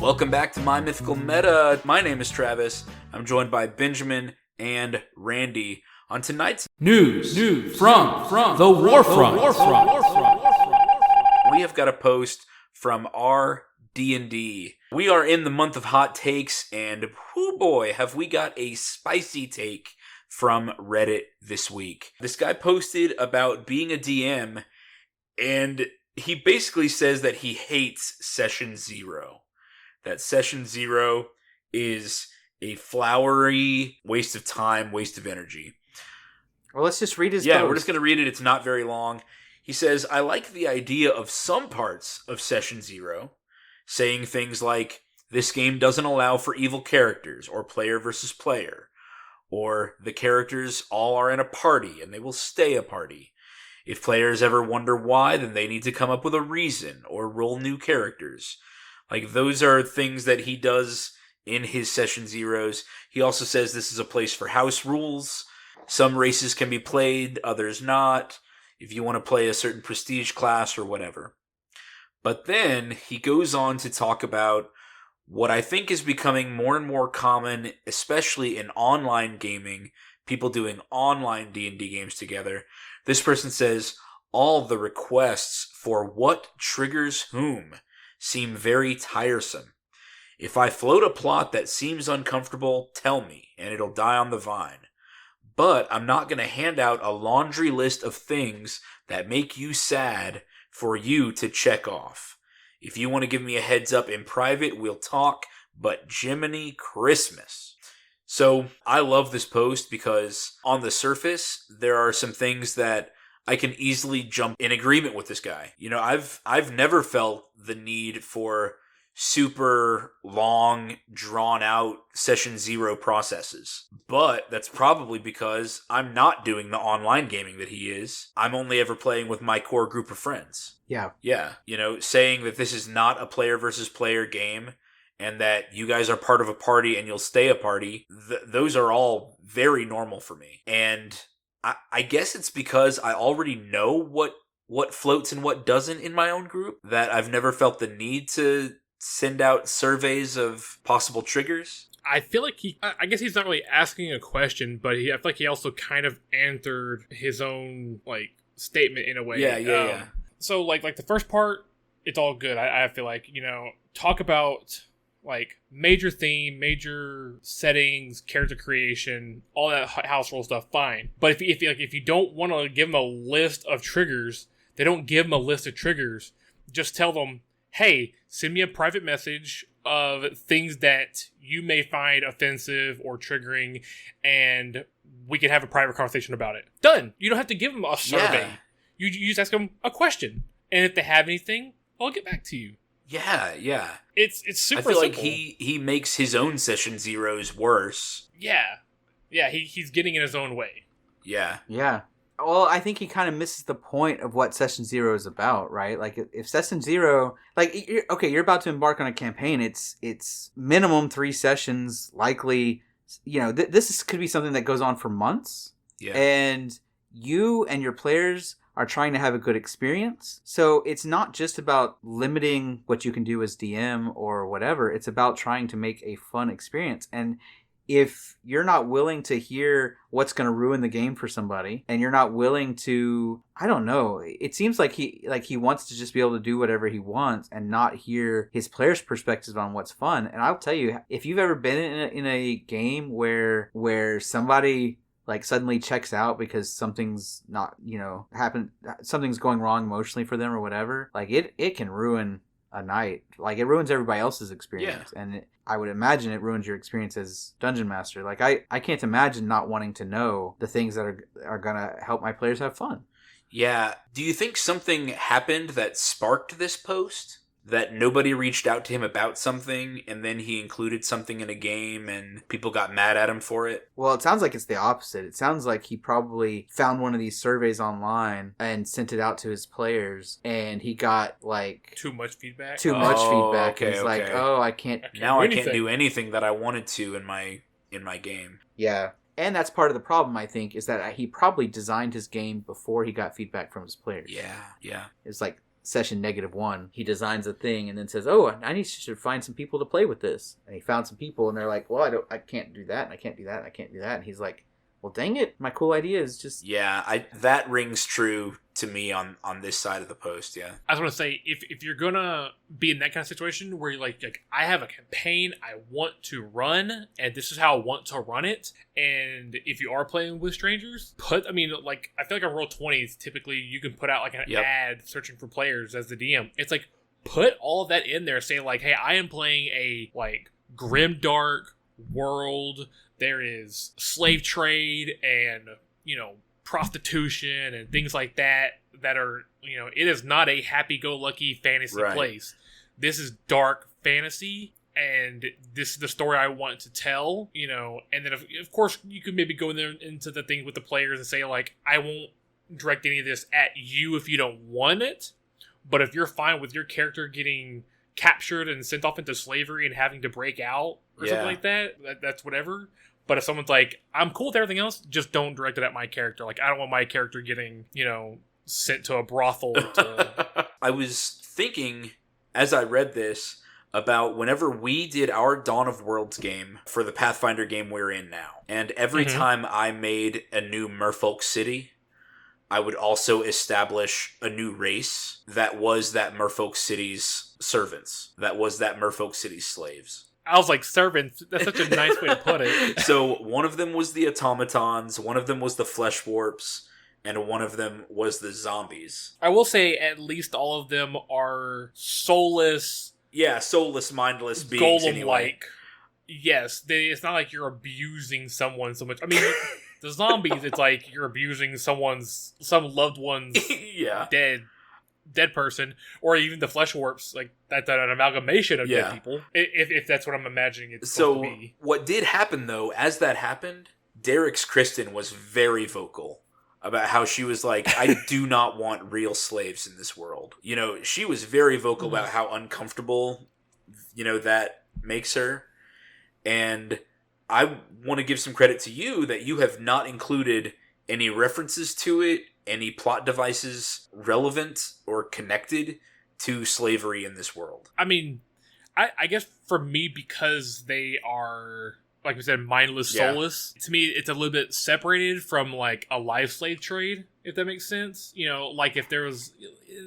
Welcome back to My Mythical Meta. My name is Travis. I'm joined by Benjamin and Randy on tonight's News from the Warfront. We have got a post from our D&D. We are in the month of hot takes, and whoo boy, have we got a spicy take from Reddit this week. This guy posted about being a DM, and he basically says that he hates Session 0. That Session 0 is a flowery waste of time, waste of energy. Well, let's just read his post. Yeah, we're just going to read it. It's not very long. He says, I like the idea of some parts of Session 0, saying things like, this game doesn't allow for evil characters, or player versus player, or the characters all are in a party, and they will stay a party. If players ever wonder why, then they need to come up with a reason, or roll new characters. Like, those are things that he does in his Session Zeros. He also says this is a place for house rules. Some races can be played, others not, if you want to play a certain prestige class or whatever. But then he goes on to talk about what I think is becoming more and more common, especially in online gaming, people doing online D&D games together. This person says, all the requests for what triggers whom seem very tiresome. If I float a plot that seems uncomfortable, tell me, and it'll die on the vine. But I'm not going to hand out a laundry list of things that make you sad for you to check off. If you want to give me a heads up in private, we'll talk, but Jiminy Christmas. So I love this post because on the surface, there are some things that I can easily jump in agreement with this guy. You know, I've never felt the need for super long, drawn-out Session 0 processes. But that's probably because I'm not doing the online gaming that he is. I'm only ever playing with my core group of friends. Yeah. Yeah. You know, saying that this is not a player versus player game and that you guys are part of a party and you'll stay a party, those are all very normal for me. And I guess it's because I already know what floats and what doesn't in my own group that I've never felt the need to send out surveys of possible triggers. I feel like I guess he's not really asking a question, but I feel like he also kind of answered his own, like, statement in a way. Yeah. So, like the first part, it's all good. I feel like, you know, talk about, like, major theme, major settings, character creation, all that house rule stuff, fine. But if you don't want to give them a list of triggers, they don't give them a list of triggers. Just tell them, hey, send me a private message of things that you may find offensive or triggering, and we can have a private conversation about it. Done. You don't have to give them a survey. Yeah. You just ask them a question. And if they have anything, I'll get back to you. Yeah. It's super simple. I feel like he makes his own Session Zeros worse. Yeah, he's getting in his own way. Yeah. Well, I think he kind of misses the point of what Session 0 is about, right? Like, if Session 0... Like, you're about to embark on a campaign. It's minimum 3 sessions, likely... You know, this could be something that goes on for months. Yeah. And you and your players are trying to have a good experience. So it's not just about limiting what you can do as DM or whatever. It's about trying to make a fun experience. And if you're not willing to hear what's going to ruin the game for somebody, and you're not willing to, I don't know, it seems like he wants to just be able to do whatever he wants and not hear his players' perspectives on what's fun. And I'll tell you, if you've ever been in a game where somebody like suddenly checks out because something's not, you know, something's going wrong emotionally for them or whatever, like it can ruin a night. Like, it ruins everybody else's experience. Yeah. And I would imagine it ruins your experience as Dungeon Master. Like, I can't imagine not wanting to know the things that are gonna help my players have fun. Yeah. Do you think something happened that sparked this post? That nobody reached out to him about something, and then he included something in a game, and people got mad at him for it? Well, it sounds like it's the opposite. It sounds like he probably found one of these surveys online and sent it out to his players, and he got, like... Too much feedback? Too much feedback. Okay, and he's like, oh, I can't... Now I can't do anything that I wanted to in my in my game. Yeah. And that's part of the problem, I think, is that he probably designed his game before he got feedback from his players. Yeah. It's like session -1. He designs a thing and then says, "Oh, should find some people to play with this." And he found some people, and they're like, "Well, I can't do that, and I can't do that, and I can't do that." And he's like, "Well, dang it! My cool idea is just..." Yeah, that rings true to me on this side of the post. Yeah, I was going to say, if you're gonna be in that kind of situation where you're like I have a campaign I want to run, and this is how I want to run it, and if you are playing with strangers, I feel like on Roll20, typically you can put out like an ad searching for players as the DM. It's like, put all of that in there, saying like, hey, I am playing a like grimdark world. There is slave trade and prostitution and things like that are, it is not a happy-go-lucky fantasy place. This is dark fantasy, and this is the story I want to tell, and then of course you could maybe go in there into the thing with the players and say like, I won't direct any of this at you if you don't want it, but if you're fine with your character getting captured and sent off into slavery and having to break out or something like that's whatever. But if someone's like, I'm cool with everything else, just don't direct it at my character. Like, I don't want my character getting, sent to a brothel. I was thinking, as I read this, about whenever we did our Dawn of Worlds game for the Pathfinder game we're in now. And every time I made a new merfolk city, I would also establish a new race that was that merfolk city's servants. That was that merfolk city's slaves. I was like, servants. That's such a nice way to put it. So one of them was the automatons, one of them was the flesh warps, and one of them was the zombies. I will say at least all of them are soulless. Yeah, soulless, mindless beings golem-like. Anyway. Yes, it's not like you're abusing someone so much. I mean, the zombies, it's like you're abusing some loved one's dead person, or even the flesh warps, like that's an amalgamation of dead people, if that's what I'm imagining it's supposed to be. What did happen though, as that happened, Derek's Kristen was very vocal about how she was like, I do not want real slaves in this world. She was very vocal about how uncomfortable that makes her. And I want to give some credit to you that you have not included any references to it, any plot devices relevant or connected to slavery in this world. I mean, I guess for me, because they are, like we said, mindless, soulless, to me, it's a little bit separated from, like, a live slave trade, if that makes sense. Like, if there was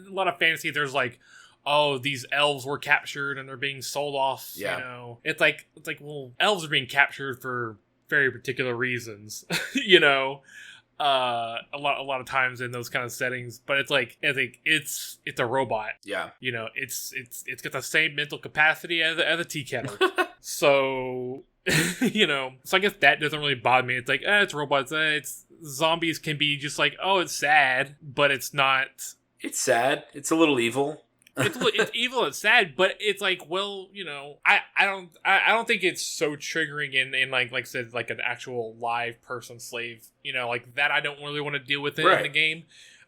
a lot of fantasy, there's, like, oh, these elves were captured and they're being sold off, It's like, well, elves are being captured for very particular reasons, a lot of times in those kind of settings, but it's like, I think it's a robot. Yeah. It's got the same mental capacity as a tea kettle. So, so I guess that doesn't really bother me. It's like, it's robots. It's zombies can be just like, oh, it's sad, but it's not. It's sad. It's a little evil. It's evil and sad, but it's like, well, I don't think it's so triggering in like I said, like an actual live person slave, like that. I don't really want to deal with it in the game.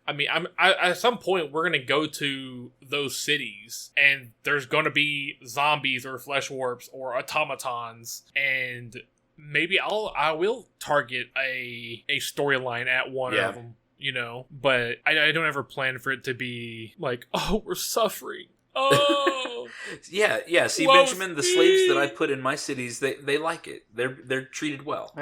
I mean, at some point we're gonna go to those cities, and there's gonna be zombies or flesh warps or automatons, and maybe I will target a storyline at one of them. But I don't ever plan for it to be like, oh, we're suffering. Oh, yeah. See, Benjamin, the slaves that I put in my cities, they like it. They're treated well.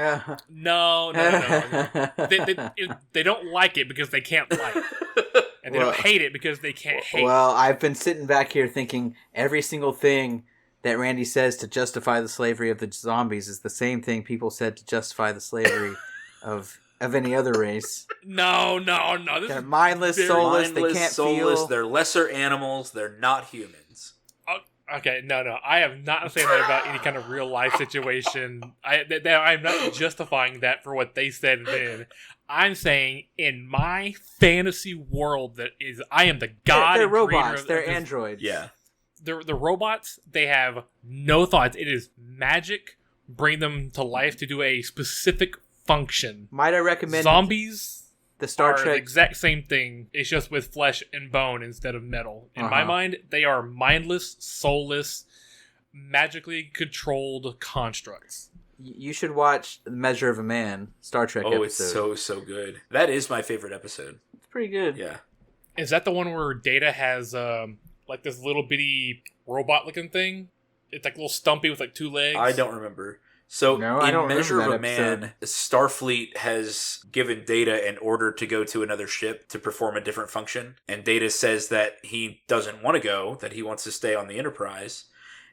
No. They don't like it because they can't like it. And they don't hate it because they can't hate. Well, I've been sitting back here thinking every single thing that Randy says to justify the slavery of the zombies is the same thing people said to justify the slavery of any other race. No. They're mindless, soulless. They can't feel. They're lesser animals. They're not humans. Okay, no. I am not saying that about any kind of real life situation. I'm not justifying that for what they said then. I'm saying in my fantasy world I am the god. They're robots. They're androids. Yeah. The robots, they have no thoughts. It is magic. Bring them to life to do a specific function. Might I recommend zombies? The Star are Trek the exact same thing. It's just with flesh and bone instead of metal. In my mind, they are mindless, soulless, magically controlled constructs. You should watch Measure of a Man, Star Trek episode. It's so good. That is my favorite episode. It's pretty good. Yeah. Is that the one where Data has like this little bitty robot looking thing? It's like a little stumpy with like 2 legs. I don't remember. So No, I in don't Measure of remember a that Man, Starfleet has given Data an order to go to another ship to perform a different function. And Data says that he doesn't want to go, that he wants to stay on the Enterprise.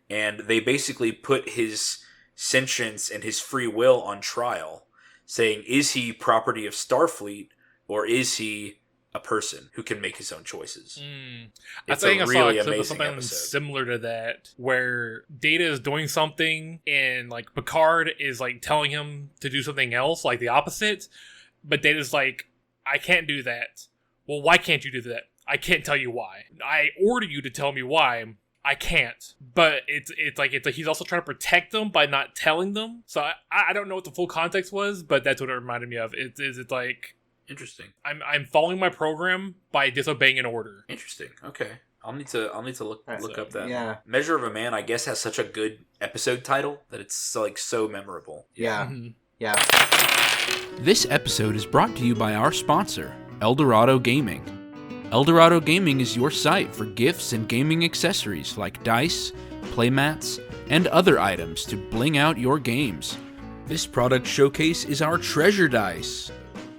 And they basically put his sentience and his free will on trial, saying, is he property of Starfleet or is he a person who can make his own choices? I It's think a I saw really a clip of amazing something episode. similar to that, where Data is doing something and like Picard is like telling him to do something else, like the opposite, but Data's like, I can't do that. Well, why can't you do that? I can't tell you why. I order you to tell me why. I can't. But it's like he's also trying to protect them by not telling them. So I don't know what the full context was, but that's what it reminded me of. It's like, Interesting. I'm following my program by disobeying an order. Interesting. Okay. I'll need to look up that. Yeah. Measure of a Man, I guess, has such a good episode title that it's like so memorable. Yeah. Mhm. Yeah. This episode is brought to you by our sponsor, Eldorado Gaming. Eldorado Gaming is your site for gifts and gaming accessories like dice, playmats, and other items to bling out your games. This product showcase is our Treasure Dice.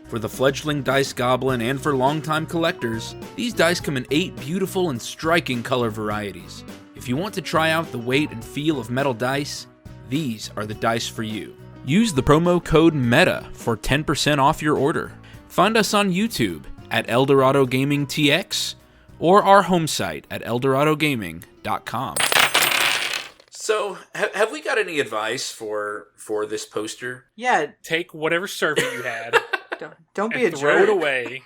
For the fledgling dice goblin and for longtime collectors, these dice come in 8 beautiful and striking color varieties. If you want to try out the weight and feel of metal dice, these are the dice for you. Use the promo code META for 10% off your order. Find us on YouTube at Eldorado Gaming TX or our home site at eldoradogaming.com. So, have we got any advice for this poster? Yeah. Take whatever survey you had Don't be a and throw jerk. it away,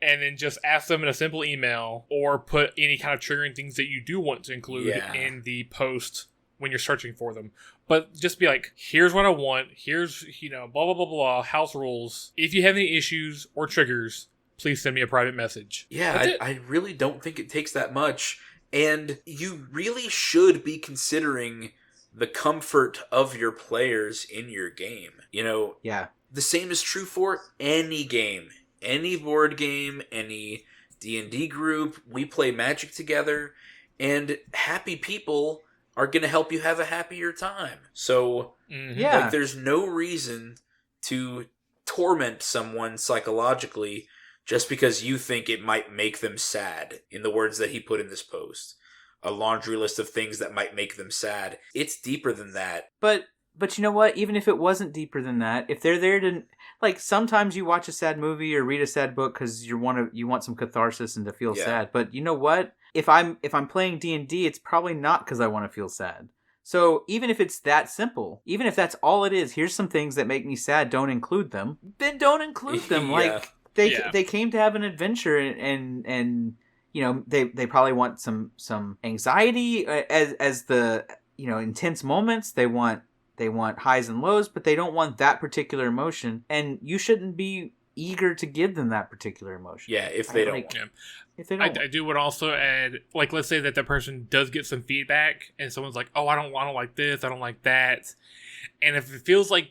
and then just ask them in a simple email, or put any kind of triggering things that you do want to include Yeah. in the post when you're searching for them. But just be like, here's what I want, here's, blah, blah, blah, blah, house rules. If you have any issues or triggers, please send me a private message. Yeah, I really don't think it takes that much. And you really should be considering the comfort of your players in your game. Yeah. The same is true for any game, any board game, any D&D group. We play Magic together, and happy people are going to help you have a happier time. So, Yeah. there's no reason to torment someone psychologically just because you think it might make them sad, in the words that he put in this post. A laundry list of things that might make them sad. It's deeper than that. But you know what? Even if it wasn't deeper than that, if they're there to, like, sometimes you watch a sad movie or read a sad book because you want some catharsis and to feel Yeah. sad. But you know what? If I'm playing D&D, it's probably not because I want to feel sad. So even if it's that simple, even if that's all it is, here's some things that make me sad. Don't include them. Then don't include them. Yeah. Like they came to have an adventure and they probably want some anxiety as the intense moments. They want highs and lows, but they don't want that particular emotion, and you shouldn't be eager to give them that particular emotion. Yeah, if they don't like- want. If they don't, I do want to also add, like, let's say that the person does get some feedback, and someone's like, "Oh, I don't like this, I don't like that," and if it feels like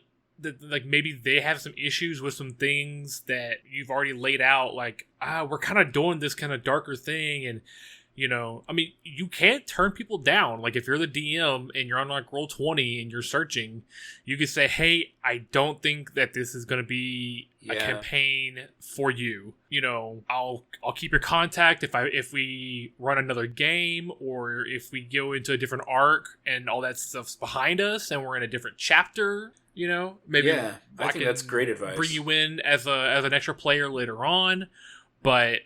like maybe they have some issues with some things that you've already laid out, like, we're kind of doing this kind of darker thing, and I mean, you can't turn people down. Like, if you're the DM and you're on like Roll20 and you're searching, you could say, "Hey, I don't think that this is going to be a Yeah. campaign for you. I'll keep your contact if we run another game, or if we go into a different arc and all that stuff's behind us and we're in a different chapter. Maybe Yeah, I think can that's great advice. Bring you in as an extra player later on, but."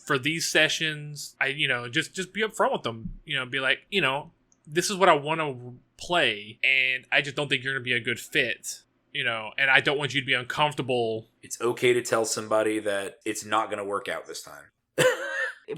For these sessions, just be upfront with them. Be like, this is what I want to play, and I just don't think you're going to be a good fit. And I don't want you to be uncomfortable. It's okay to tell somebody that it's not going to work out this time.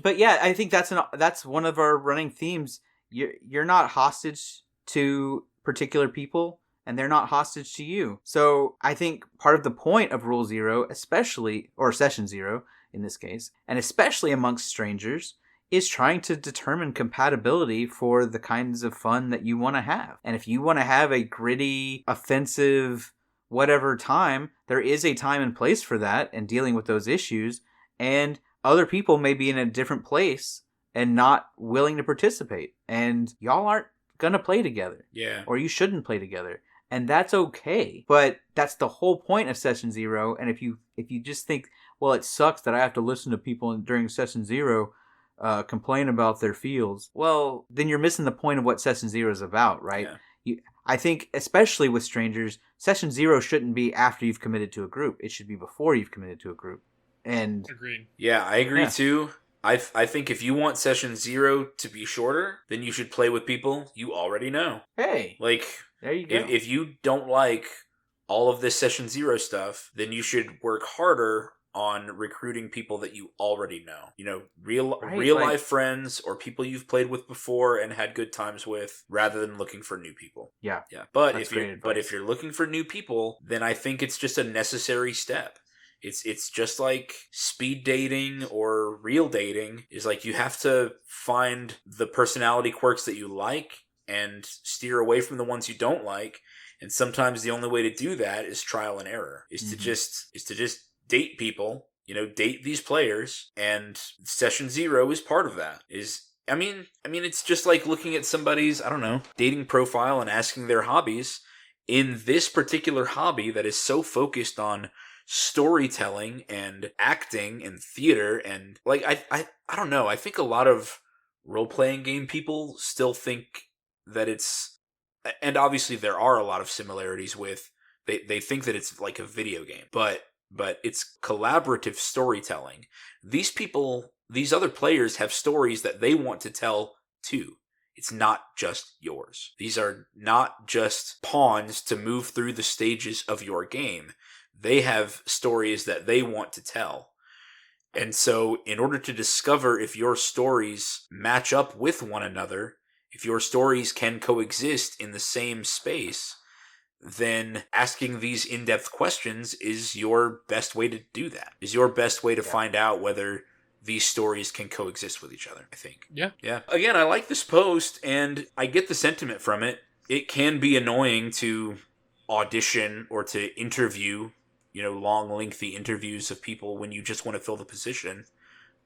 but yeah, I think that's one of our running themes. You're not hostage to particular people, and they're not hostage to you. So I think part of the point of Rule 0, especially, or Session 0 in this case, and especially amongst strangers, is trying to determine compatibility for the kinds of fun that you want to have. And if you want to have a gritty, offensive, whatever time, there is a time and place for that and dealing with those issues. And other people may be in a different place and not willing to participate. And y'all aren't going to play together. Yeah. Or you shouldn't play together. And that's okay. But that's the whole point of Session Zero. And if you just think, well, it sucks that I have to listen to people during Session Zero complain about their fields, well, then you're missing the point of what Session Zero is about, right? Yeah. I think, especially with strangers, Session Zero shouldn't be after you've committed to a group. It should be before you've committed to a group. And Agreed. Yeah, I agree too. I think if you want Session Zero to be shorter, then you should play with people you already know. hey, Like, there you go. if you don't like all of this Session Zero stuff, then you should work harder on recruiting people that you already know. You know, real life friends or people you've played with before and had good times with, rather than looking for new people. Yeah. But That's if you're looking for new people, then I think it's just a necessary step. It's just like speed dating or real dating is like you have to find the personality quirks that you like and steer away from the ones you don't like. And sometimes the only way to do that is trial and error. Is to just date people, date these players, and Session Zero is part of that. I mean, it's just like looking at somebody's, I don't know, dating profile and asking their hobbies. In this particular hobby that is so focused on storytelling and acting and theater and like I don't know, I think a lot of role-playing game people still think that it's, and obviously there are a lot of similarities with, they think that it's like a video game, but it's collaborative storytelling. These other players have stories that they want to tell too. It's not just yours. These are not just pawns to move through the stages of your game. They have stories that they want to tell. And so in order to discover if your stories match up with one another, if your stories can coexist in the same space, then asking these in-depth questions is your best way to do that. Is your best way to find out whether these stories can coexist with each other, I think. Yeah. Again, I like this post, and I get the sentiment from it. It can be annoying to audition or to interview, long, lengthy interviews of people when you just want to fill the position.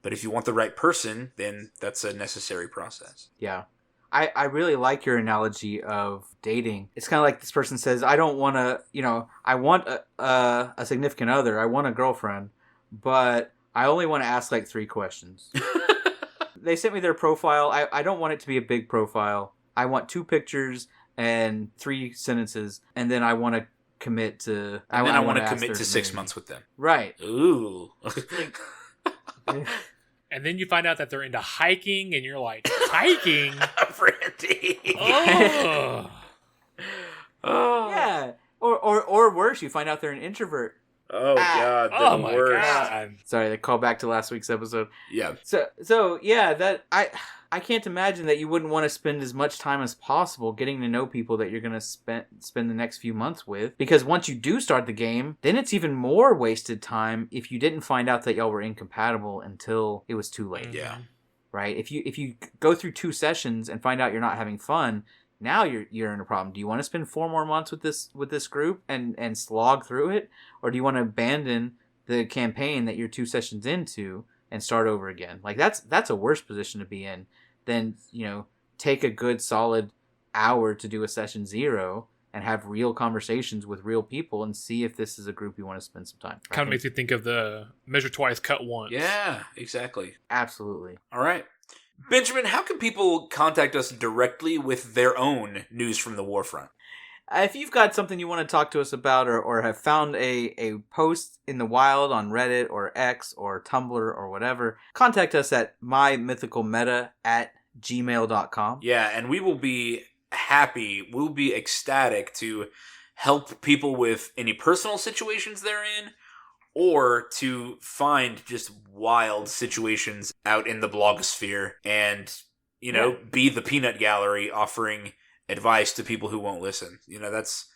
But if you want the right person, then that's a necessary process. Yeah. I really like your analogy of dating. It's kind of like this person says, I don't want to, I want a significant other. I want a girlfriend, but I only want to ask like 3 questions. They sent me their profile. I don't want it to be a big profile. I want 2 pictures and 3 sentences, and then I want to commit to... And then I want to commit to 6 months with them. Right. Ooh. And then you find out that they're into hiking, and you're like, hiking? Brandy. Oh. Yeah. Or worse, you find out they're an introvert. Oh, God. The worst. God. Sorry, they call back to last week's episode. Yeah. So yeah, that I can't imagine that you wouldn't want to spend as much time as possible getting to know people that you're going to spend the next few months with. Because once you do start the game, then it's even more wasted time if you didn't find out that y'all were incompatible until it was too late. Yeah. Right? If you go through 2 sessions and find out you're not having fun, now you're in a problem. Do you want to spend 4 more months with this group and slog through it? Or do you want to abandon the campaign that you're 2 sessions into and start over again? Like that's a worse position to be in than, take a good solid hour to do a Session Zero and have real conversations with real people and see if this is a group you want to spend some time. Kind of makes you think of the measure twice, cut once. Yeah, exactly. Absolutely. All right. Benjamin, how can people contact us directly with their own news from the Warfront? If you've got something you want to talk to us about or have found a post in the wild on Reddit or X or Tumblr or whatever, contact us at mymythicalmeta@gmail.com. Yeah, and we will be happy, we'll be ecstatic to help people with any personal situations they're in, or to find just wild situations out in the blogosphere and, be the peanut gallery offering advice to people who won't listen. That's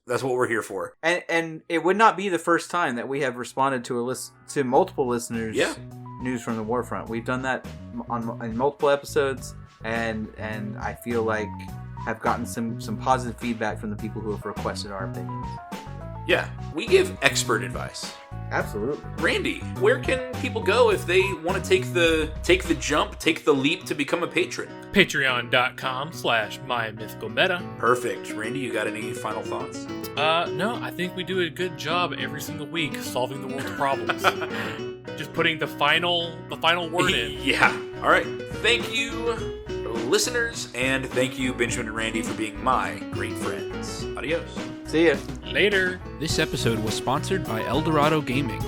what we're here for. And it would not be the first time that we have responded to multiple listeners. Yeah. news from the Warfront. We've done that in multiple episodes, and I feel like have gotten some positive feedback from the people who have requested our opinions. Yeah, we give expert advice. Absolutely. Randy, where can people go if they want to take the jump, take the leap to become a patron? Patreon.com/My Mythical Meta. Perfect. Randy, you got any final thoughts? No, I think we do a good job every single week solving the world's problems. Just putting the final word in. Yeah. All right. Thank you, listeners, and thank you, Benjamin and Randy, for being my great friends. Adios. See ya. Later. This episode was sponsored by Eldorado Gaming.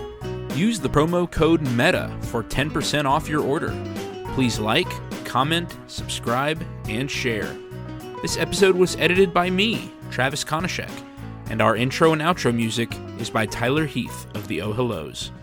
Use the promo code META for 10% off your order. Please like, comment, subscribe, and share. This episode was edited by me, Travis Konishek, and our intro and outro music is by Tyler Heath of the Oh Hellos.